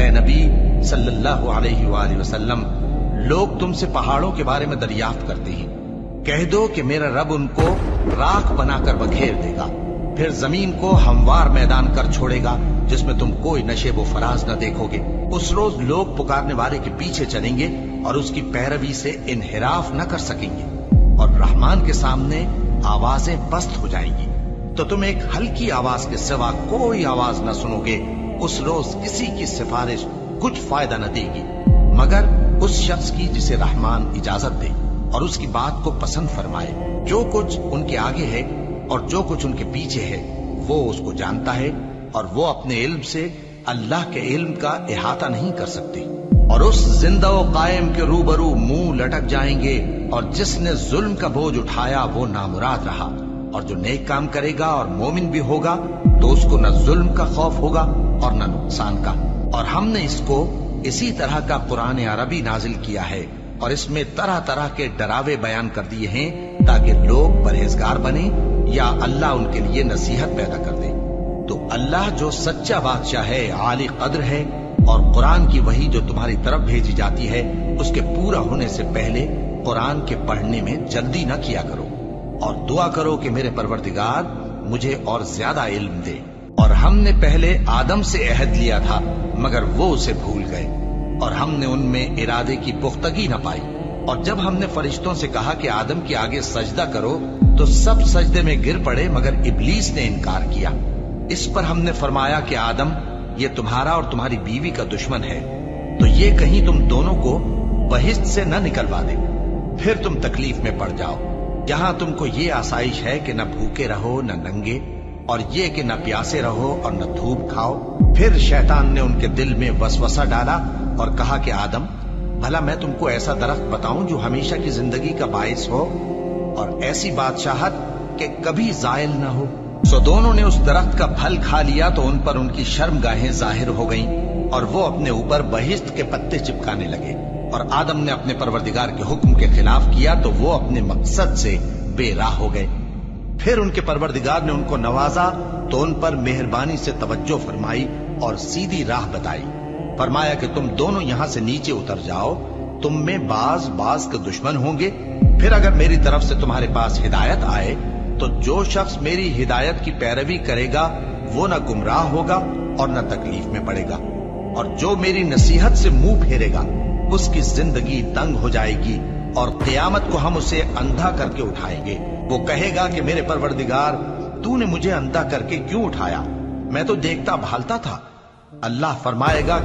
اے نبی صلی اللہ علیہ وآلہ وسلم، لوگ تم سے پہاڑوں کے بارے میں دریافت کرتے ہیں، کہہ دو کہ میرا رب ان کو راکھ بنا کر بکھیر دے گا، پھر زمین کو ہموار میدان کر چھوڑے گا جس میں تم کوئی نشیب و فراز نہ دیکھو گے۔ اس روز لوگ پکارنے والے کے پیچھے چلیں گے اور اس کی پیروی سے انحراف نہ کر سکیں گے، اور رحمان کے سامنے آوازیں پست ہو جائیں گی تو تم ایک ہلکی آواز کے سوا کوئی آواز نہ سنو گے۔ اس روز کسی کی سفارش کچھ فائدہ نہ دے گی مگر اس شخص کی جسے رحمان اجازت دے اور اس کی بات کو پسند فرمائے۔ جو کچھ ان کے آگے ہے اور جو کچھ ان کے پیچھے ہے وہ اس کو جانتا ہے، اور وہ اپنے علم سے اللہ کے علم کا احاطہ نہیں کر سکتے۔ اور اس زندہ و قائم کے روبرو منہ لٹک جائیں گے، اور جس نے ظلم کا بوجھ اٹھایا وہ نامراد رہا، اور جو نیک کام کرے گا اور مومن بھی ہوگا تو اس کو نہ ظلم کا خوف ہوگا اور نہ نقصان کا۔ اور ہم نے اس کو اسی طرح کا قرآن عربی نازل کیا ہے، اور اس میں طرح طرح کے ڈراوے بیان کر دیے ہیں تاکہ لوگ پرہیزگار بنیں یا اللہ ان کے لیے نصیحت پیدا کر دے۔ تو اللہ جو سچا بادشاہ ہے، عالی قدر ہے، اور قرآن کی وحی جو تمہاری طرف بھیجی جاتی ہے اس کے پورا ہونے سے پہلے قرآن کے پڑھنے میں جلدی نہ کیا کرو، اور دعا کرو کہ میرے پروردگار مجھے اور زیادہ علم دے۔ اور ہم نے پہلے آدم سے عہد لیا تھا مگر وہ اسے بھول گئے، اور ہم نے ان میں ارادے کی پختگی نہ پائی۔ اور جب ہم نے فرشتوں سے کہا کہ آدم کے آگے سجدہ کرو تو سب سجدے میں گر پڑے مگر ابلیس نے انکار کیا۔ اس پر ہم نے فرمایا کہ آدم، یہ تمہارا اور تمہاری بیوی کا دشمن ہے، تو یہ کہیں تم دونوں کو بہشت سے نہ نکلوا دے، پھر تم تکلیف میں پڑ جاؤ۔ جہاں تم کو یہ آسائش ہے کہ نہ بھوکے رہو نہ ننگے، اور یہ کہ نہ پیاسے رہو اور نہ دھوپ کھاؤ۔ پھر شیطان نے ان کے دل میں وسوسہ ڈالا اور کہا کہ آدم، بھلا میں تم کو ایسا درخت بتاؤں جو ہمیشہ کی زندگی کا باعث ہو اور ایسی بادشاہت کہ کبھی زائل نہ ہو؟ سو دونوں نے اس درخت کا پھل کھا لیا تو ان پر ان کی شرم گاہیں ظاہر ہو گئیں، اور وہ اپنے اوپر بہشت کے پتے چپکانے لگے۔ اور آدم نے اپنے پروردگار کے حکم کے خلاف کیا تو وہ اپنے مقصد سے بے راہ ہو گئے۔ پھر ان کے پروردگار نے ان کو نوازا تو ان پر مہربانی سے توجہ فرمائی اور سیدھی راہ بتائی۔ فرمایا کہ تم دونوں یہاں سے نیچے اتر جاؤ، تم میں بعض کے دشمن ہوں گے، پھر اگر میری طرف سے تمہارے پاس ہدایت آئے تو جو شخص میری ہدایت کی پیروی کرے گا وہ نہ گمراہ ہوگا اور نہ تکلیف میں پڑے گا، اور جو میری نصیحت سے منہ پھیرے گا اس کی زندگی تنگ ہو جائے گی، اور قیامت کو ہم اسے اندھا کر کے اٹھائیں گے۔ وہ کہے گا کہ میرے پروردگار، تو نے مجھے اندھا کر کے کیوں اٹھایا؟ میں تو دیکھتا بھالتا تھا۔ اللہ فرمائے گا